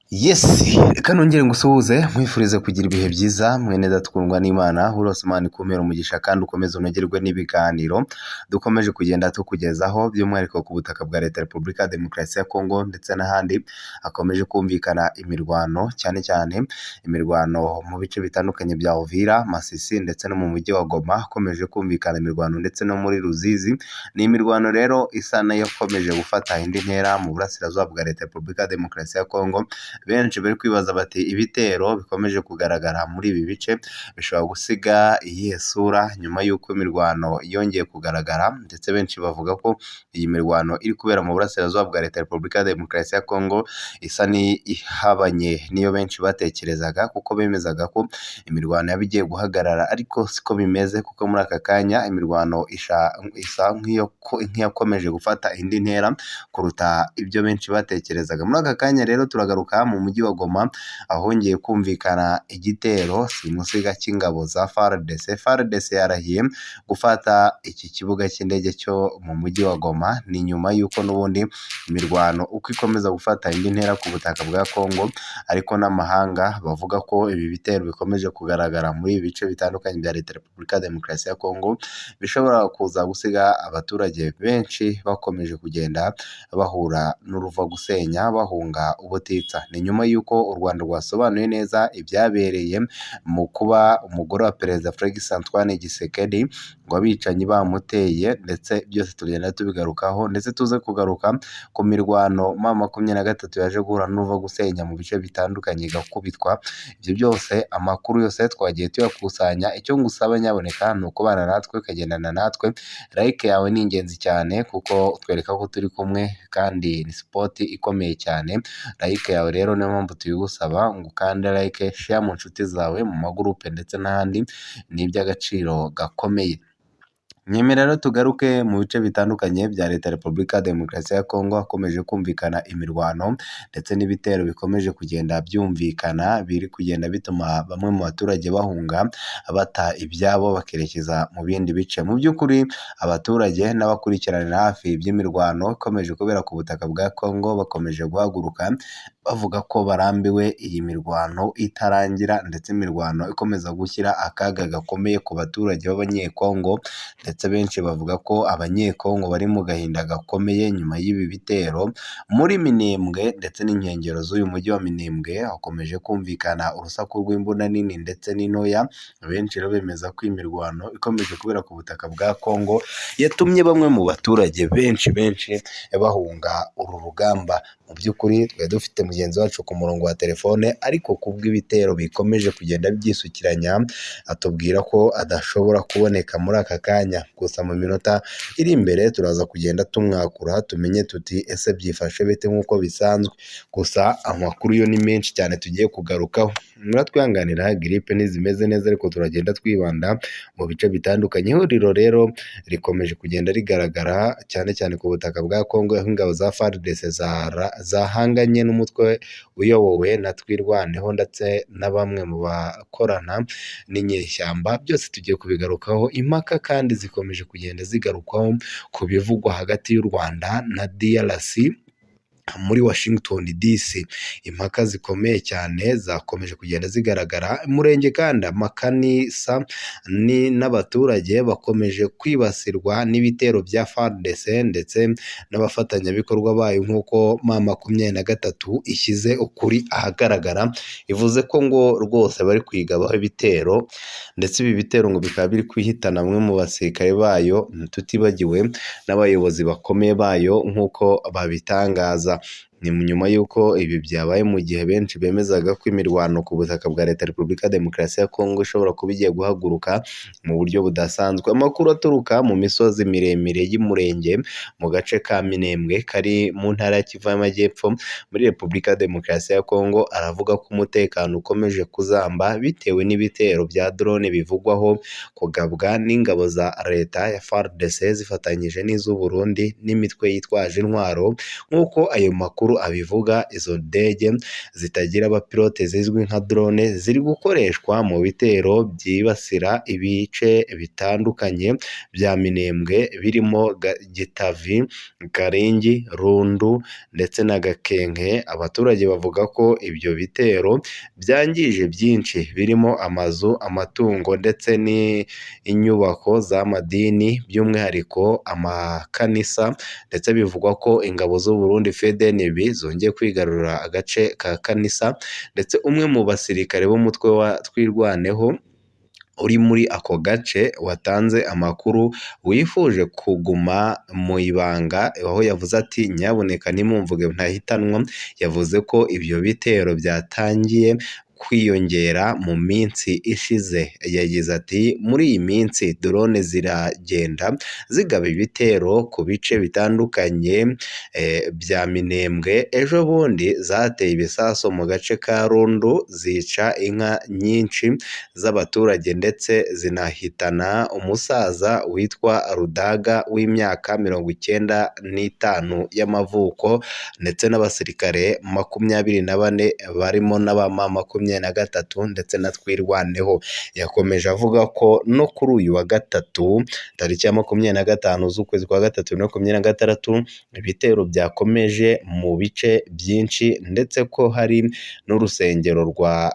Yes, reka nongere ngusuhuze nkwifurize kugira ibihe byiza mwene datkundwa n'Imana urose Imana ikumera umugisha kandi ukomeze unogerwe n'ibiganiro dukomeje kugenda tukugezaho by'umwihariko ku butaka bwa Leta Repubulika ya Demokarasi ya Kongo ndetse n'ahandi hakomeje kumvikana imirwano cyane cyane imirwano mu bice bitandukanye bya Uvira, Masisi ndetse no mu mujyi wa Goma hakomeje kumvikana imirwano ndetse no muri Ruzizi. Ni imirwano rero isa nayakomeje gufata indi ntera mu burasirazuba bwa Leta Repubulika ya Demokarasi ya Kongo. Benshi bari kwibaza bati ibitero bikomeje kugaragara muri ibi bice bishobora gusiga iyihe sura nyuma y'uko imirwano yongeye kugaragara, ndetse benshi bavuga ko iyi mirwano iri kubera mu burasirazuba bwa Leta Repubulika ya Demokarasi ya Kongo isa n'ihabanye n'iyo benshi batekerezaga, kuko bemezaga ko imirwano yaba igiye guhagarara, ariko siko bimeze kuko muri aka kanya imirwano isa nk'iyakomeje gufata indi ntera kuruta ibyo benshi batekerezaga. Muri aka kanya rero turagaruka mu mujyi wa Goma ahongeye kumvikana igitero simusiga cy'ingabo za FARDC. FARDC yarahiye gufata iki kibuga cy'indege cyo mu mujyi wa Goma, ni nyuma y'uko n'ubundi imirwano uko ikomeza gufata indi ntera ku butaka bwa Kongo, ariko n'amahanga bavuga ko ibi bitero bikomeje kugaragara muri ibi bice bitandukanye bya Leta Repubulika ya Demokarasi ya Kongo bishobora kuza gusiga abaturage benshi bakomeje kugenda bahura n'uruva gusenya bahunga ubutitsa. Ni nyuma y'uko u Rwanda rwasobanuye neza ibyabereye mu kuba umugore wa Perezida Felix Antoine Tshisekedi ngo abicanyi bamuteye, ndetse byose tugenda tubigarukaho, ndetse tuze kugaruka ku mirwano M23 yaje guhura n'uruva gusenya mu bice bitandukanye igakubitwa. Ibyo byose amakuru yose twagiye tuyakusanya. Icyo ngusaba nyaboneka ni ukubana natwe ukagendana natwe, like yawe ni ingenzi cyane kuko twereka ko turi kumwe kandi ni support ikomeye cyane. Like yawe rero niyo mpamvu tuyigusaba ngo ukande like, share mu nshuti zawe mu magurupe ndetse n'ahandi, ni iby'agaciro gakomeye. Nyemera rero tugaruke mu bice bitandukanye bya Leta Repubulika ya Demokarasi ya Kongo hakomeje kumvikana imirwano ndetse n'ibitero bikomeje kugenda byumvikana, biri kugenda bituma bamwe mu baturage bahunga bata ibyabo bakerekeza mu bindi bice. Mu by'ukuri abaturage n'abakurikiranira hafi iby'imirwano ikomeje kubera ku butaka bwa Kongo bakomeje guhaguruka bavuga ko barambiwe iyi mirwano itarangira, ndetse imirwano ikomeza gushyira akaga gakomeye ku baturage b'abanyekongo, ndetse benshi bavuga ko abanyekongo bari mu gahinda gakomeye nyuma y'ibi bitero. Muri Minembwe ndetse n'inkengero z'uyu mujyi wa Minembwe hakomeje kumvikana urusaku rw'imbunda nini ndetse n'intoya. Benshi rero bemeza ko imirwano ikomeje kubera ku butaka bwa Kongo yatumye bamwe mu baturage benshi bahunga uru rugamba. Mu by'ukuri twari dufite mugenzi wacu ku murongo wa telefone, ariko kubw'ibitero bikomeje kugenda byisukiranya atubwira ko adashobora kuboneka muri aka kanya. Gusa mu minota iri imbere turaza kugenda tumwakura tumenye tuti ese byifashe bite nk'uko bisanzwe. Gusa amakuru yo ni menshi cyane tugiye kugarukaho. Muratwihanganira gripe ntizimeze neza, ariko turagenda twibanda mu bice bitandukanye. Ihuriro rero rikomeje kugenda rigaragara cyane cyane ku butaka bwa Kongo, aho ingabo za FARDC zahanganye n'umutwe uyobowe na Twirwaneho ndetse na bamwe mu bakorana n'inyeshyamba. Byose tugiye kubigarukaho. Impaka kandi zikomeje kugenda zigarukwaho ku bivugwa hagati y'u Rwanda na DRC muri Washington DC. Impaka zikomeye cyane zakomeje kugenda zigaragara. Murenge kandi amakanisa n'abaturage bakomeje kwibasirwa n'ibitero bya FARDC ndetse n'abafatanyabikorwa bayo, nk'uko M23 ishyize ukuri ahagaragara, ivuze ko ngo rwose bari kwigabaho ibitero, ndetse ibi bitero ngo bikaba biri kwihitana bamwe mu basirikare bayo, tutibagiwe n'abayobozi bakomeye bayo nk'uko babitangaza. Ni nyuma y'uko ibi byabaye mu gihe benshi bemezaga ko imirwano ku butaka bwa Leta Repubulika ya Demokarasi ya Kongo ishobora kuba igiye guhaguruka mu buryo budasanzwe. Amakuru aturuka mu misozi miremire y'Umurenge mu gace ka Minembwe kari mu ntara ya Kivu y'Amajyepfo muri Repubulika ya Demokarasi ya Kongo aravuga ko umutekano ukomeje kuzamba bitewe n'ibitero bya drone bivugwaho kugabwa n'ingabo za Leta ya FARDC zifatanyije n'iz'u Burundi n'imitwe yitwaje intwaro, nk'uko ayo makuru amakuru abivuga, izo ndege zitagira abapilote zizwi nka drone ziri gukoreshwa mu bitero byibasira ibice bitandukanye bya Minembwe birimo Gitavi, Karingi, Rundu ndetse na Gakenke. Abaturage bavuga ko ibyo bitero byangije byinshi birimo amazu, amatungo ndetse n'inyubako z'amadini by'umwihariko amakanisa, ndetse bivugwa ko ingabo z'u Burundi FDNB zongeye kwigarurira agace ka Kanisa, ndetse umwe mu basirikare b'umutwe wa Twirwaneho uri muri ako gace watanze amakuru wifuje kuguma mu ibanga, aho yavuze ati nyabuneka nimumvuge ntahitanwa. Yavuze ko ibyo bitero byatangiye kwiyongera mu minsi ishize. Yagize ati muri iyi minsi drone ziragenda zigaba ibitero ku bice bitandukanye bya Minembwe. Ejo bundi zateye ibisaso mu gace ka Rundu zica inka nyinshi z'abaturage ndetse zinahitana umusaza witwa Rudaga w'imyaka 95 y'amavuko, ndetse n'abasirikare 24 barimo n'abamama 23 ndetse na Twirwaneho. Yakomeje avuga ko no kuri uyu wa gatatu tariki ya 25 z'ukwezi kwa gatatu 2026 ibitero byakomeje mu bice byinshi, ndetse ko hari n'urusengero rwa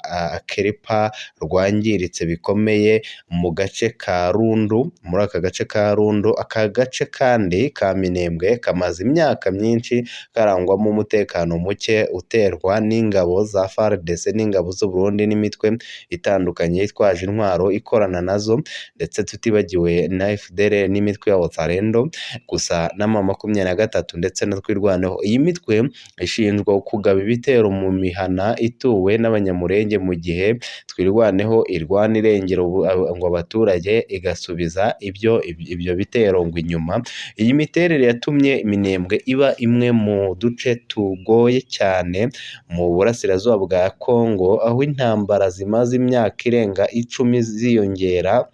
Keripa rwangiritse bikomeye mu gace ka Rundu. Muri aka gace ka Rundu, aka gace kandi ka Minembwe kamaze imyaka myinshi karangwamo umutekano muke uterwa n'ingabo za FARDC n'ingabo z'u Burundi n'imitwe itandukanye yitwaje intwaro ikorana nazo, ndetse tutibagiwe na FDLR n'imitwe ya Wazalendo. Gusa na M23 ndetse na Twirwaneho, iyi mitwe ishinjwa kugaba ibitero mu mihana ituwe n'abanyamurenge, mu gihe Twirwaneho irwana irengero ngo abaturage igasubiza ibyo bitero ngo inyuma. Iyi miterere yatumye Minembwe iba imwe mu duce tugoye cyane mu burasirazuba bwa Kongo, aho intambara zimaze imyaka irenga 10 ziyongera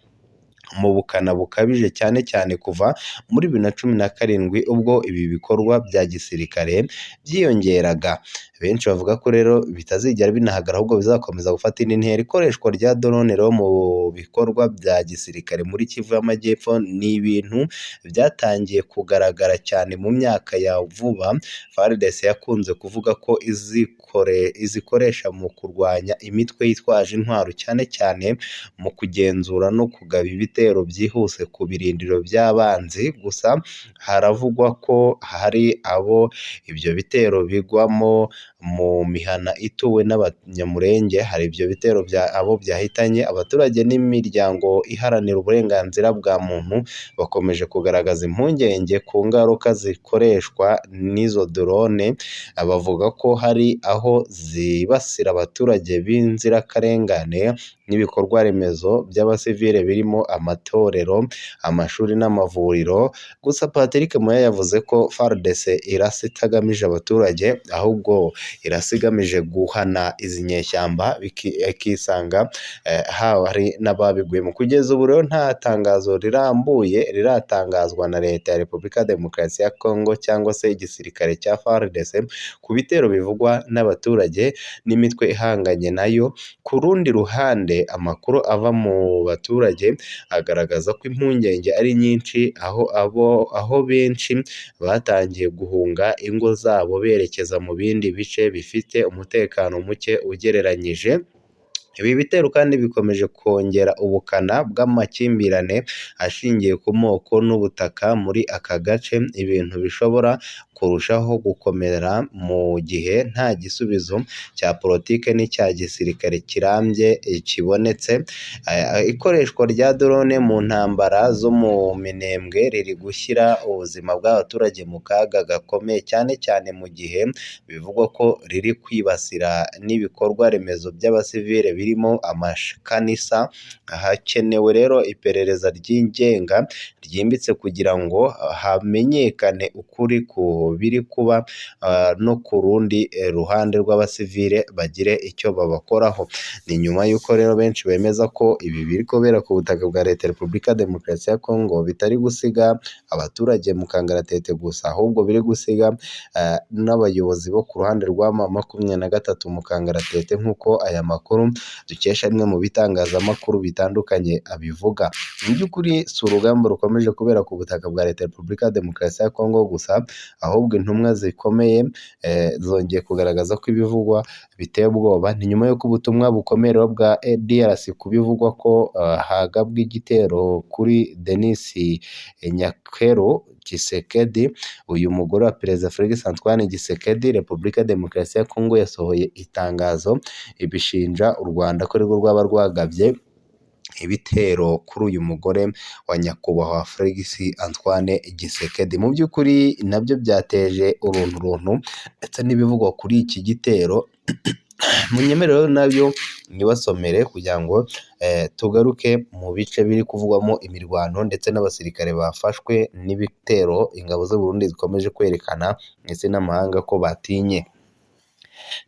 mu bukana bukabije, cyane cyane kuva muri 2017 ubwo ibi bikorwa bya gisirikare byiyongeraga. Benshi bavuga ko rero bitazigera binahagara, ahubwo bizakomeza gufata indi ntera. Ikoreshwa rya drone rero mu bikorwa bya gisirikare muri Kivu y'Amajyepfo ni ibintu byatangiye kugaragara cyane mu myaka ya vuba. FARDC yakunze kuvuga ko izikoresha mu kurwanya imitwe yitwaje intwaro, cyane cyane mu kugenzura no kugaba ibitero byihuse ku birindiro by'abanzi. Gusa haravugwa ko hari abo ibyo bitero bigwamo mu mihana ituwe n'abanyamurenge. Hari ibyo bitero abo byahitanye. Abaturage n'imiryango iharanira uburenganzira bwa muntu bakomeje kugaragaza impungenge ku ngaruka zikoreshwa n'izo drone. Bavuga ko hari aho zibasira abaturage b'inzirakarengane n'ibikorwa remezo by'abasivile birimo amatorero, amashuri n'amavuriro. Gusa Patrick Moya yavuze ko FARDC irasa itagamije abaturage, ahubwo irasa igamije guhana izi nyeshyamba ikisanga hari n'ababiguyemo. Kugeza ubu rero nta tangazo rirambuye riratangazwa na leta ya Repubulika ya Demokarasi ya Kongo cyangwa se igisirikare cya FARDC ku bitero bivugwa n'abaturage n'imitwe ihanganye nayo. Ku rundi ruhande, amakuru ava mu baturage agaragaza ko impungenge ari nyinshi, aho benshi batangiye guhunga ingo zabo berekeza mu bindi bice bifite umutekano muke ugereranyije. Ibi bitero kandi bikomeje kongera ubukana bw'amakimbirane ashingiye ku moko n'ubutaka muri aka gace, ibintu bishobora kurushaho gukomera mu gihe nta gisubizo cya politike n'icya gisirikare kirambye kibonetse. Ikoreshwa rya drone mu ntambara zo mu Minembwe riri gushyira ubuzima bw'abaturage mu kaga gakomeye, cyane cyane mu gihe bivugwa ko riri kwibasira n'ibikorwa remezo by'abasivile birimo amakanisa. Hakenewe rero iperereza ryigenga ryimbitse kugira ngo hamenyekane ukuri ku biri kuba no ku rundi ruhande rw'abasivile bagire icyo babakoraho. Ni nyuma y'uko rero benshi bemeza ko ibi biri kubera ku butaka bwa Leta ya Repubulika ya Demokarasi ya Kongo bitari gusiga abaturage mu kangaratete gusa, ahubwo biri gusiga n'abayobozi bo ku ruhande rwa M23 mu kangaratete, nk'uko aya makuru dukesha bimwe mu bitangazamakuru bitandukanye abivuga. Mu by'ukuri si urugamba rukomeje kubera ku butaka bwa Leta ya Repubulika ya Demokarasi ya Kongo gusa, ahubwo intumwa zikomeye zongeye kugaragaza ko ibivugwa biteye ubwoba. Ni nyuma y'uko ubutumwa bukomeye bwa DRC kubivugwa ko hagabwe igitero kuri Denis Nyakero Tshisekedi, uyu mugore wa Perezida Felix Antoine Tshisekedi. Repubulika ya Demokarasi ya Kongo yasohoye itangazo ibishinja u Rwanda ko arirwo rwaba rwagabye ibitero kuri uyu mugore wa nyakubahwa Felix Antoine Tshisekedi. Mu by'ukuri nabyo byateje urunturuntu ndetse n'ibivugwa kuri iki gitero munyemerero nabyo nibasomere kugira ngo tugaruke mu bice biri kuvugwamo imirwano ndetse n'abasirikare bafashwe n'ibitero ingabo z'u Burundi zikomeje kwerekana ndetse n'amahanga ko batinye.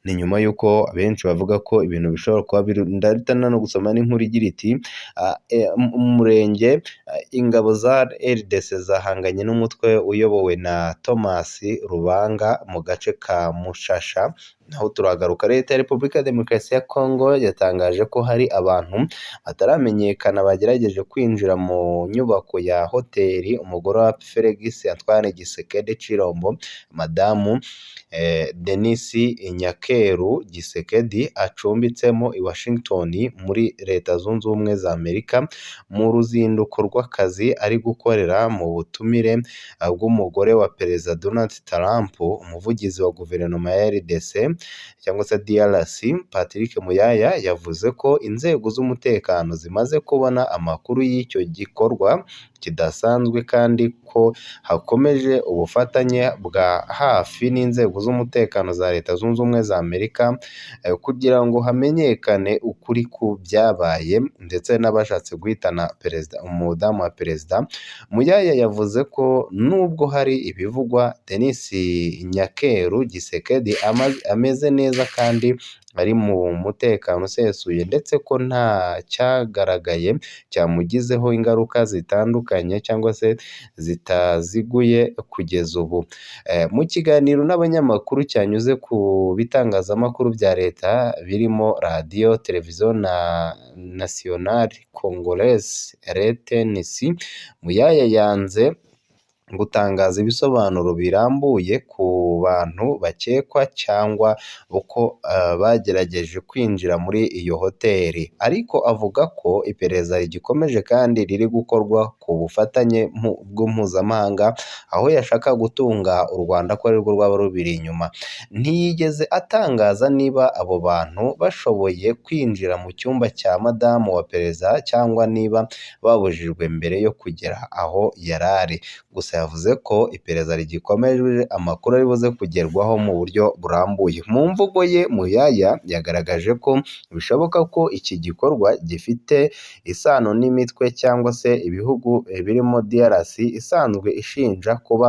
Ni nyuma y'uko abenshi bavuga ko ibintu bishobora kuba ndatana no gusoma n'inkuru igira iti umurenge ingabo za RDC zahanganye n'umutwe uyobowe na Thomas Rubanga mu gace ka Mushasha. Naho turagaruka, Leta ya Repubulika ya Demokarasi ya Kongo yatangaje ko hari abantu bataramenyekana bagerageje kwinjira mu nyubako ya hoteli umugore wa Felix Antoine Tshisekedi Chilombo, madamu Denis Nyakeru Tshisekedi acumbitsemo i Washington muri Leta Zunze Ubumwe za Amerika mu ruzinduko rw'akazi ari gukorera mu butumire bw'umugore wa Perezida Donald Trump. Umuvugizi wa guverinoma ya RDC cyangwa se DRC Patrick Muyaya yavuze ko inzego z'umutekano zimaze kubona amakuru y'icyo gikorwa kidasanzwe kandi ko hakomeje ubufatanye bwa hafi n'inzego z'umutekano za Leta Zunze Ubumwe za Amerika kugira ngo hamenyekane ukuri ku byabaye ndetse n'abashatse guhitana perezida umudamu wa perezida. Muyaya yavuze ko nubwo hari ibivugwa Denis Nyakeru Tshisekedi ameze neza kandi ari mu mutekano usesuye ndetse ko nta cyagaragaye cyamugizeho ingaruka zitandukanye cyangwa se zitaziguye kugeza ubu. Mu kiganiro n'abanyamakuru cyanyuze ku bitangazamakuru bya leta birimo radiyo, televiziyo na National Congolese RTNC, Muyaya yanze gutangaza ibisobanuro birambuye ku bantu bakekwa cyangwa uko bagerageje kwinjira muri iyo hoteli, ariko avuga ko iperereza rigikomeje kandi riri gukorwa ku bufatanye bw'mpuzamahanga, aho yashaka gutunga u Rwanda ko arirwo rwaba rubiri inyuma. Ntiyigeze atangaza niba abo bantu bashoboye kwinjira mu cyumba cya madamu wa perezida cyangwa niba babujijwe mbere yo kugera aho yarari. Gusa yavuze ko iperereza rigikomeje, amakuru ari buze kugerwaho mu buryo burambuye. Mu mvugo ye Muyaya yagaragaje ko bishoboka ko iki gikorwa gifite isano n'imitwe cyangwa se ibihugu birimo DRC isanzwe ishinja kuba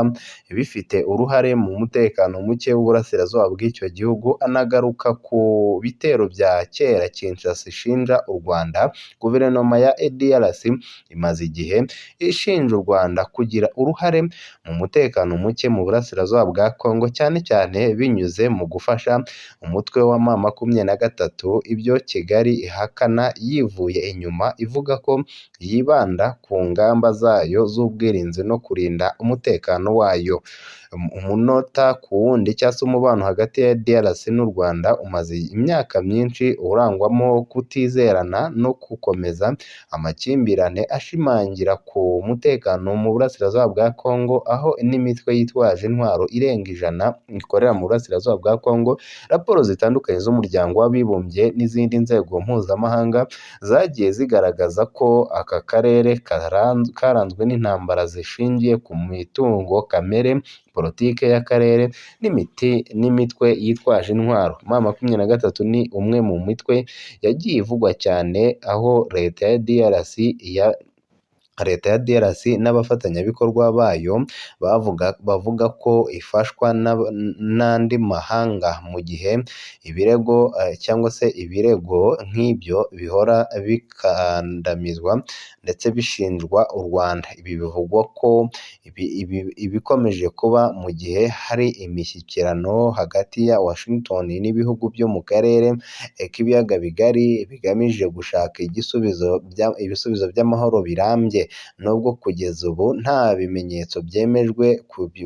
bifite uruhare mu mutekano muke w'uburasirazuba bw'icyo gihugu. Anagaruka ku bitero bya kera Kinshasa ishinja u Rwanda. Guverinoma ya DRC imaze igihe ishinja u Rwanda kugira uruhare mu mutekano muke mu burasirazuba bwa Kongo, cyane cyane binyuze mu gufasha umutwe wa M23, ibyo Kigali ihakana yivuye inyuma ivuga ko yibanda ku ngamba zayo z'ubwirinzi no kurinda umutekano wayo. Umunota ku wundi cyangwa se umubano hagati ya DRC n'u Rwanda umaze imyaka myinshi urangwamo kutizerana no gukomeza amakimbirane ashimangira ku mutekano mu burasirazuba bwa Kongo, aho n'imitwe yitwaje intwaro irenga 100 ikorera mu burasirazuba bwa Kongo. Raporo zitandukanye z'umuryango w'abibumbye n'izindi nzego mpuzamahanga zagiye zigaragaza ko aka karere karanzwe n'intambara zishingiye ku mitungo kamere, politike y'akarere n'imitwe yitwaje intwaro. M23 ni umwe mu mitwe yagiye ivugwa cyane, aho leta ya DRC leta ya DRC n'abafatanyabikorwa bayo bavuga ko ifashwa n'andi mahanga mu gihe ibirego cyangwa se ibirego nk'ibyo bihora bikandamizwa ndetse bishinjwa u Rwanda. Ibi bivugwa ko ibikomeje kuba mu gihe hari imishyikirano hagati ya Washington n'ibihugu byo mu karere k'ibiyaga bigari bigamije gushaka ibisubizo by'amahoro birambye. Nubwo kugeza ubu nta bimenyetso byemejwe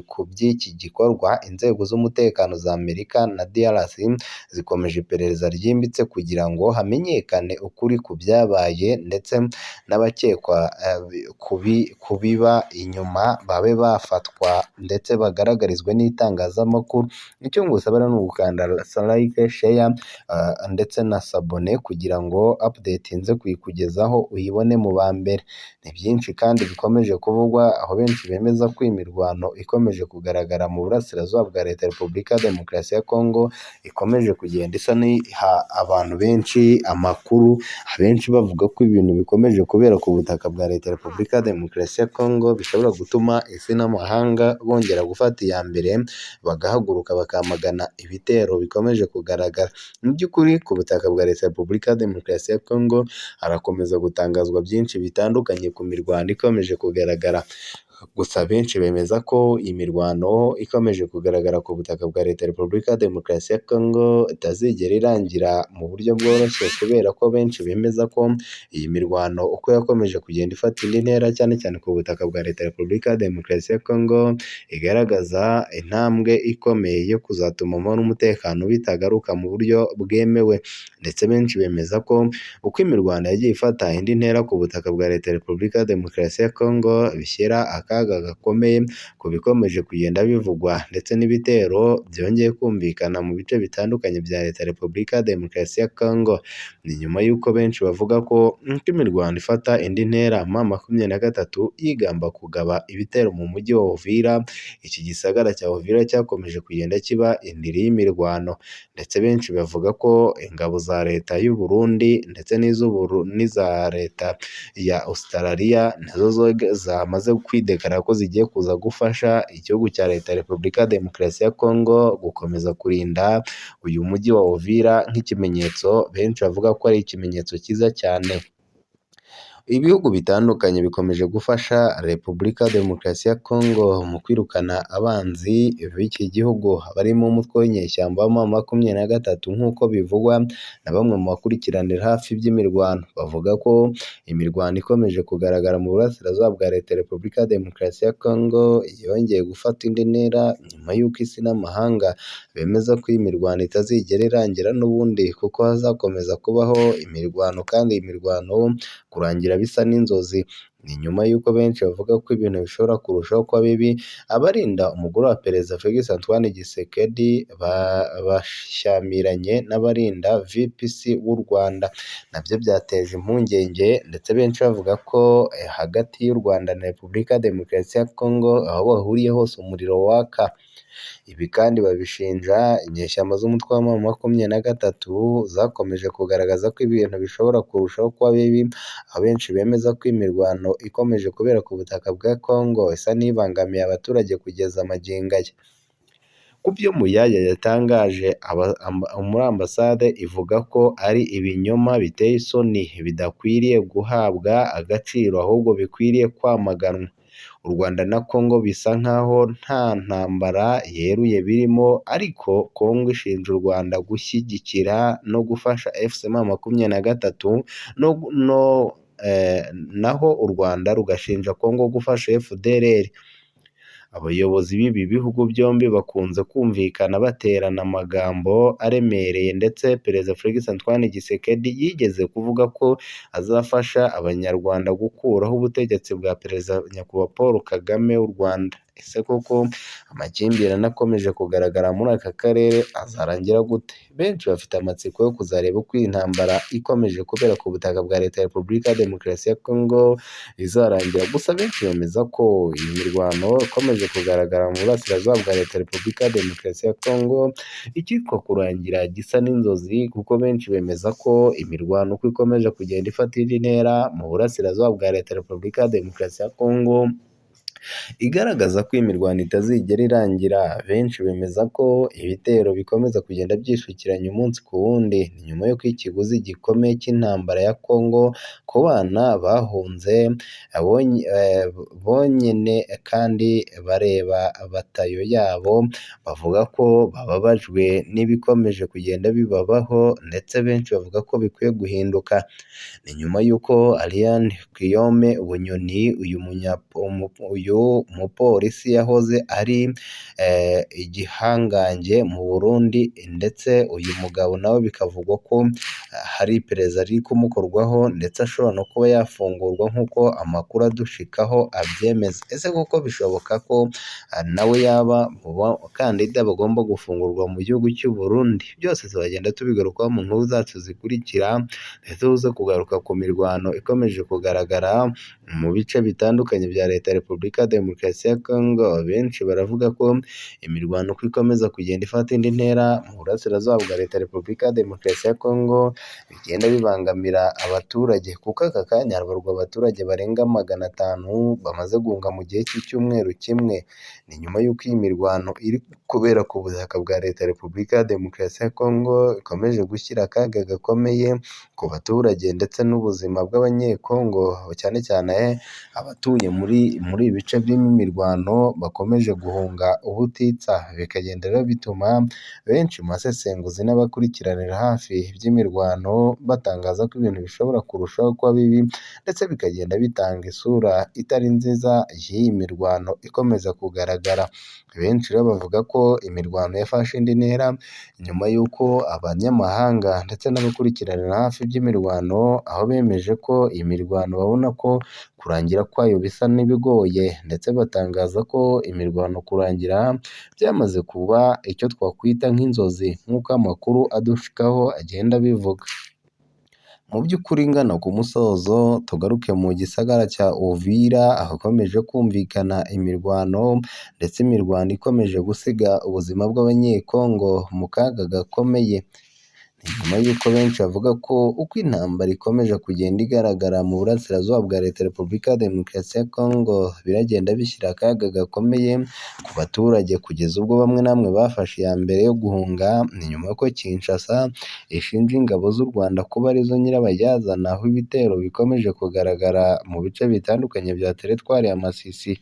ku by'iki gikorwa, inzego z'umutekano za Amerika na DRC zikomeje iperereza ryimbitse kugira ngo hamenyekane ukuri ku byabaye ndetse n'abakekwa kubiba inyuma babe bafatwa ndetse bagaragarizwe n'itangazamakuru. Icyo ngusaba ni ugukanda like, share ndetse na sabone kugira ngo update nze kuyikugezaho uyibone mu ba mbere. Ni byinshi kandi bikomeje kuvugwa, aho benshi bemeza ko imirwano ikomeje kugaragara mu burasirazuba bwa Leta ya Repubulika ya Demokarasi ya Kongo ikomeje kugenda isa n'iha abantu benshi amakuru, abenshi bavuga ko ibintu bikomeje kubera ku butaka bwa Leta ya Repubulika ya Demokarasi ya Kongo bishobora gutuma isi n'amahanga bongera gufata iya mbere bagahaguruka bakamagana ibitero bikomeje kugaragara. Mu by'ukuri ku butaka bwa Leta ya Repubulika ya Demokarasi ya Kongo harakomeza gutangazwa byinshi bitandukanye ku mirwano ikomeje kugaragara, gusa benshi bemeza ko imirwano ikomeje kugaragara ku butaka bwa Leta ya Repubulika ya Demokarasi ya Kongo itazigera irangira mu buryo bworoshye, kubera ko benshi bemeza ko iyi mirwano uko yakomeje kugenda ifata indi ntera cyane cyane ku butaka bwa Leta ya Repubulika ya Demokarasi ya Kongo igaragaza intambwe ikomeye yo kuzatuma amahoro n'umutekano bitagaruka mu buryo bwemewe, ndetse benshi bemeza ko uko imirwano yagiye ifata indi ntera ku butaka bwa Leta ya Repubulika ya Demokarasi ya Kongo bishyira akaga gakomeye ku bikomeje kugenda bivugwa ndetse n'ibitero byongeye kumvikana mu bice bitandukanye bya Leta ya Repubulika ya Demokarasi ya Kongo. Ni nyuma y'uko benshi bavuga ko imirwano ifata indi ntera M23 yigamba kugaba ibitero mu mujyi wa Uvira. Iki gisagara cya Uvira cyakomeje kugenda kiba indiri y'imirwano, ndetse benshi bavuga ko ingabo za Leta y'u Burundi ndetse n'iza Leta ya Australia nazo zamaze kwidekara ko zigiye kuza gufasha igihugu cya Leta ya Repubulika ya Demokarasi ya Kongo gukomeza kurinda uyu mujyi wa Uvira, nk'ikimenyetso benshi bavuga ko ari ikimenyetso cyiza cyane. Ibihugu bitandukanye bikomeje gufasha Repubulika ya Demokarasi ya Kongo mu kwirukana abanzi b'iki gihugu barimo umutwe w'inyeshyamba wa M23 nk'uko bivugwa na bamwe mu bakurikiranira hafi by'imirwano. Bavuga ko imirwano ikomeje kugaragara mu burasirazuba bwa Leta ya Repubulika ya Demokarasi ya Kongo yongeye gufata indi ntera nyuma y'uko isi n'amahanga bemeza ko iyi mirwano itazigera irangira n'ubundi, kuko hazakomeza kubaho imirwano kandi iyi mirwano kurangira bisa n'inzozi. Ni nyuma y'uko benshi bavuga ko ibintu bishobora kurushaho kuba bibi, abarinda umugore wa Perezida Felix Antoine Tshisekedi bashyamiranye n'abarinda VPC w'u Rwanda, nabyo byateje impungenge, ndetse benshi bavuga ko hagati y'u Rwanda na Repubulika ya Demokarasi ya Kongo aho bahuriye hose umuriro waka. Ibi kandi babishinja inyeshyamba z'umutwe wa M23 zakomeje kugaragaza ko ibintu bishobora kurushaho kuba bibi, abenshi bemeza ko imirwano ikomeje kubera ku butaka bwa Kongo isa n'ibangamiye abaturage kugeza magingo aya. Ku byo Muyaya yatangaje muri ambasade ivuga ko ari ibinyoma biteye isoni bidakwiriye guhabwa agaciro, ahubwo bikwiriye kwamaganwa. U Rwanda na Kongo bisa nkaho nta ntambara yeruye birimo, ariko Kongo ishinja u Rwanda gushyigikira no gufasha M23 naho u Rwanda rugashinja Kongo gufasha FDLR. Abayobozi b'ibi bihugu byombi bakunze kumvikana baterana amagambo aremereye, ndetse Perezida Felix Antoine Tshisekedi yigeze kuvuga ko azafasha Abanyarwanda gukuraho ubutegetsi bwa Perezida Nyakubahwa Paul Kagame w'u Rwanda. Ese koko amakimbirane akomeje kugaragara muri aka karere azarangira gute? Benshi bafite amatsiko yo kuzareba uko iyi ntambara ikomeje kubera ku butaka bwa Leta ya Repubulika ya Demokarasi ya Kongo izarangira, gusa benshi bemeza ko iyi mirwano ikomeje kugaragara mu burasirazuba bwa Leta ya Repubulika ya Demokarasi ya Kongo icyitwa kurangira gisa n'inzozi, kuko benshi bemeza ko imirwano uko ikomeje kugenda ifata indi ntera mu burasirazuba bwa Leta ya Repubulika ya Demokarasi ya Kongo igaragaza ko imirwano itazigera irangira. Benshi bemeza ko ibitero bikomeza kugenda byisukiranya umunsi ku wundi, ni nyuma y'uko ikiguzi gikomeye cy'intambara ya Kongo ku bana bahunze bonyine kandi bareba batayo yabo, bavuga ko bababajwe n'ibikomeje kugenda bibabaho ndetse benshi bavuga ko bikwiye guhinduka. Ni nyuma y'uko Ariane Guillaume Bunyoni uyu mupolisi yahoze ari igihangange mu Burundi, ndetse uyu mugabo nawe bikavugwa ko hari iperereza riri kumukorwaho ndetse ashobora no kuba yafungurwa nk'uko amakuru adushikaho abyemeza. Ese koko bishoboka ko nawe yaba mu bakandida bagomba gufungurwa mu gihugu cy'u Burundi? Byose tuzagenda tubigarukaho mu nkuru zacu zikurikira, ndetse tuze kugaruka ku mirwano ikomeje kugaragara mu bice bitandukanye bya Leta ya Repubulika ya Demokarasi ya Kongo. Benshi baravuga ko imirwano uko ikomeza kugenda ifata indi ntera mu burasirazuba bwa Leta ya Repubulika ya Demokarasi ya Kongo bigenda bibangamira abaturage, kuko aka kanya habarurwa abaturage barenga 500 bamaze guhunga mu gihe cy'icyumweru kimwe. Ni nyuma y'uko iyi mirwano iri kubera ku butaka bwa Leta ya Repubulika ya Demokarasi ya Kongo ikomeje gushyira akaga gakomeye ku baturage ndetse n'ubuzima bw'abanyekongo, cyane cyane abatuye muri ibi bice birimo imirwano bakomeje guhunga ubutitsa. Bikagenda rero bituma benshi mu basesenguzi n'abakurikiranira hafi iby'imirwano batangaza ko ibintu bishobora kurushaho kuba bibi, ndetse bikagenda bitanga isura itari nziza y'iyi mirwano ikomeza kugaragara. Benshi rero bavuga ko imirwano yafashe indi ntera nyuma y'uko abanyamahanga ndetse n'abakurikiranira hafi iby'imirwano aho bemeje ko iyi mirwano babona ko kurangira kwayo bisa n'ibigoye, ndetse batangaza ko imirwano kurangira byamaze kuba icyo twakwita nk'inzozi, nk'uko amakuru adushikaho agenda abivuga. Mu by'ukuri ngana ku musozo, tugaruke mu gisagara cya Uvira ahakomeje kumvikana imirwano, ndetse imirwano ikomeje gusiga ubuzima bw'abanyekongo mu kaga gakomeye. Ni nyuma y'uko benshi bavuga ko uko intambara ikomeje kugenda igaragara mu burasirazuba bwa Leta ya Repubulika ya Demokarasi ya Kongo biragenda bishyira akaga gakomeye ku baturage, kugeza ubwo bamwe na bamwe bafashe iya mbere yo guhunga. Ni nyuma y'uko Kinshasa ishinja ingabo z'u Rwanda kuba arizo nyirabayazana aho ibitero bikomeje kugaragara mu bice bitandukanye bya teritwari ya Masisi.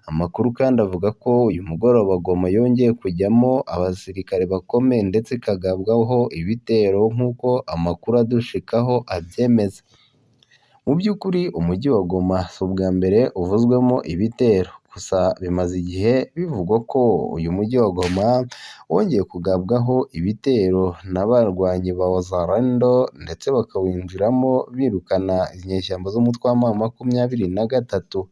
Amakuru kandi avuga ko uyu mugoroba Goma yongeye kujyamo abasirikare bakomeye ndetse ikagabwaho ibitero nk'uko amakuru adushikaho abyemeza. Mu by'ukuri umujyi wa Goma si ubwa mbere uvuzwemo ibitero, gusa bimaze igihe bivugwa ko uyu mujyi wa Goma wongeye kugabwaho ibitero n'abarwanyi ba Wazalendo, ndetse bakawinjiramo birukana inyeshyamba z'umutwe wa M23.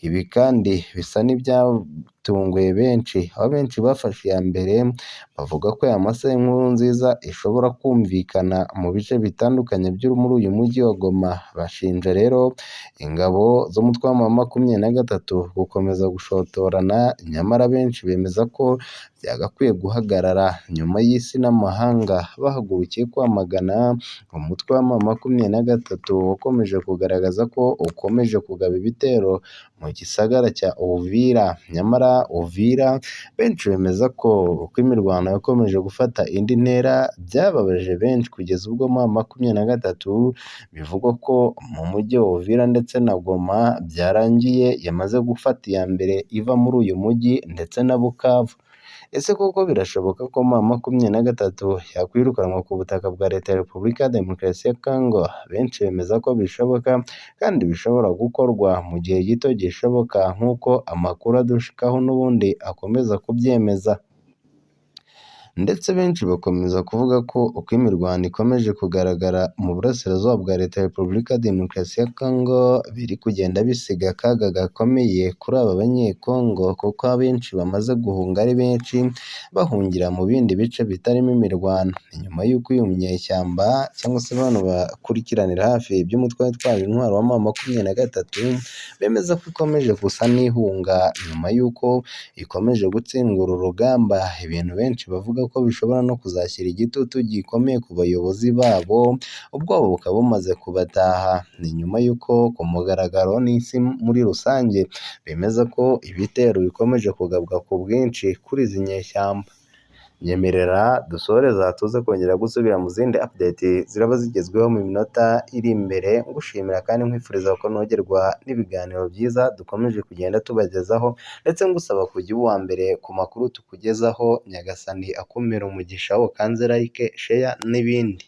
Ibi kandi bisa n'ibyatunguye benshi, aho benshi bafashe iya mbere bavuga ko aya masaha inkuru nziza ishobora kumvikana mu bice bitandukanye byo muri uyu mujyi wa Goma. Bashinja rero ingabo z'umutwe wa M23 gukomeza gushotorana, nyamara benshi bemeza ko byagakwiye guhagarara nyuma y'isi n'amahanga bahagurukiye kwamagana umutwe wa M23 wakomeje kugaragaza ko ukomeje kugaba ibitero mu gisagara cya Uvira. Nyamara Uvira benshi bemeza ko uko imirwano yakomeje gufata indi ntera byababaje benshi, kugeza ubwo M23 bivugwa ko mu mujyi wa Uvira ndetse na Goma byarangiye yamaze gufata iya mbere iva muri uyu mujyi ndetse na Bukavu. Ese koko birashoboka ko M23 yakwirukanwa ku butaka bwa Leta ya Repubulika ya Demokarasi ya Kongo? Benshi bemeza ko bishoboka kandi bishobora gukorwa mu gihe gito gishoboka, nk'uko amakuru adushikaho n'ubundi akomeza kubyemeza. ndetse benshi bakomeza kuvuga ko uko imirwano ikomeje kugaragara mu burasirazuba bwa Leta ya Repubulika ya Demokarasi ya Kongo biri kugenda bisiga akaga gakomeye kuri aba banyekongo, kuko abenshi bamaze guhunga ari benshi bahungira mu bindi bice bitarimo imirwano. Ni nyuma y'uko uyu munyeshyamba cyangwa se abantu bakurikiranira hafi iby'umutwe witwaje intwaro wa M23 bemeza ko ikomeje gusa n'ihunga nyuma y'uko ikomeje gutsindwa uru rugamba, ibintu benshi bavuga ko bishobora no kuzashyira igitutu gikomeye ku bayobozi babo, ubwoba bukaba bumaze kubataha. Ni nyuma y'uko ku mugaragaro n'isi muri rusange bemeza ko ibitero bikomeje kugabwa ku bwinshi kuri izi nyeshyamba. Nyemerera dusoreza tuze kongera gusubira mu zindi update ziraba zigezweho mu minota iri imbere, ngushimira kandi nkwifuriza ko nogerwa n'ibiganiro byiza dukomeje kugenda tubagezaho, ndetse ngusaba kujya uba uwa mbere ku makuru tukugezaho. Nyagasani akumira umugisha wo kanze like, share n'ibindi.